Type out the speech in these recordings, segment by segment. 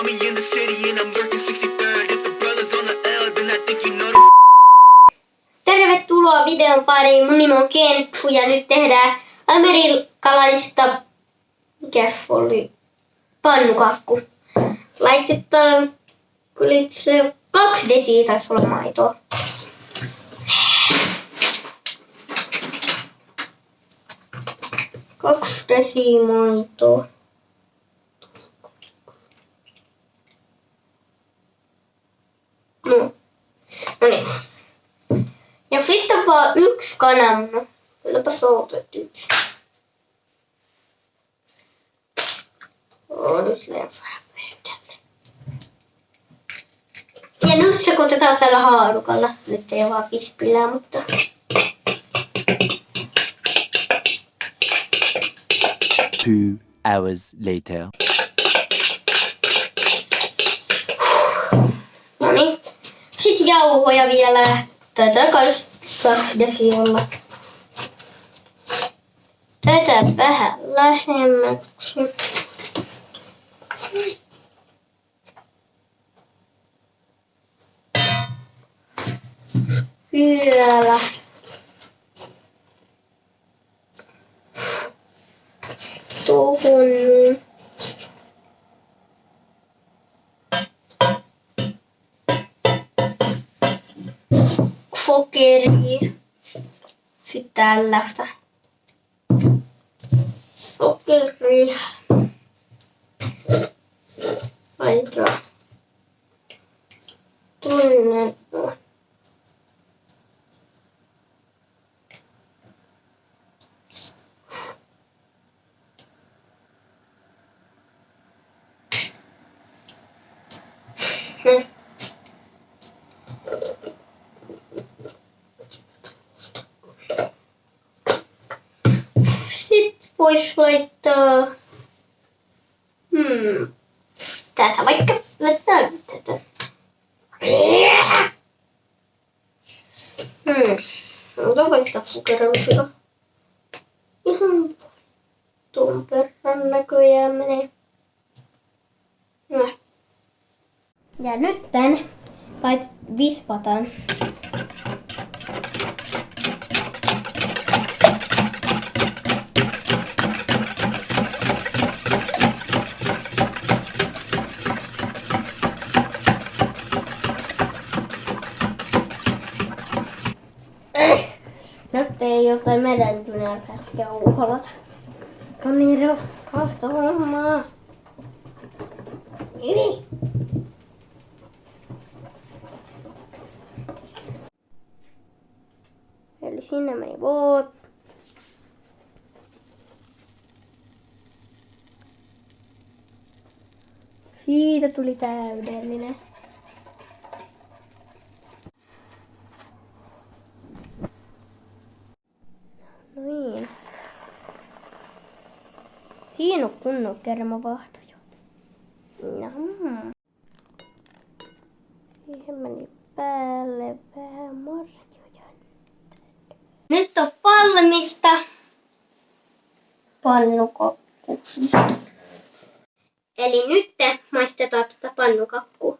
saw me in the city and I'm lurking 63rd. If the brothers on the L, then I think you know the. Tervetuloa videon pariin. Mun nimi on Kentsu ja nyt tehdään amerikkalaista, mikäs oli, pannukakku. Laitetaan kyllä se 2 desiä taisi olla maitoa. Kaksi desiä maitoa. No niin. Ja sitten vaan 1 kananmuna. Kylläpä soutat 1. Nyt vähän tälle. Ja nyt se kotetaan tällä haarukalla. Nyt ei vaan pispillä, mutta... Two hours later. Noniin. Sitten jauhoja vielä. Taitaa 2 desiä olla. Tätä vähän lähemmäksi. Vielä. Tuohon. Sokeria. Sitten tällaista. Sokeria. Laitetaan tuonne. Sitten voisi laittaa tätä vaikka. Laitetaan tätä. Otan vaikka sokeroisilla. Ihan tuon verran näköjään menee. No. Ja nyt tän vispataan. Nyt ei jotain medeltyneellä jauholata. On niin raskasta hommaa. Niin. Eli sinne meni voot. Siitä tuli täydellinen. No niin. Siinä on kunnon kermavahto jo. Siihen meni päälle vähän marjoja. Nyt on valmista pannukakku. Eli nyt maistetaan tätä pannukakkua.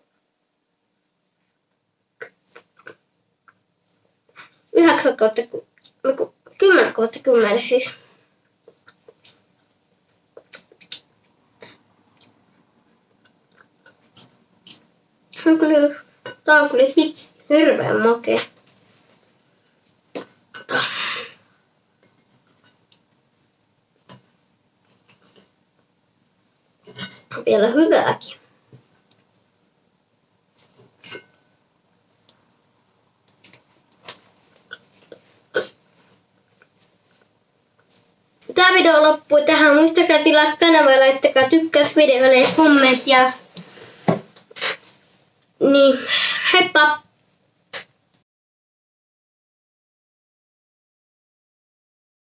10/10 siis. Tää on kyllä hirveän makea. Vielä hyvääkin. Tämä video loppuu tähän. Muistakaa tilaa kanavaa ja laittakaa tykkäys videolle ja kommenttia. Niin, heippa!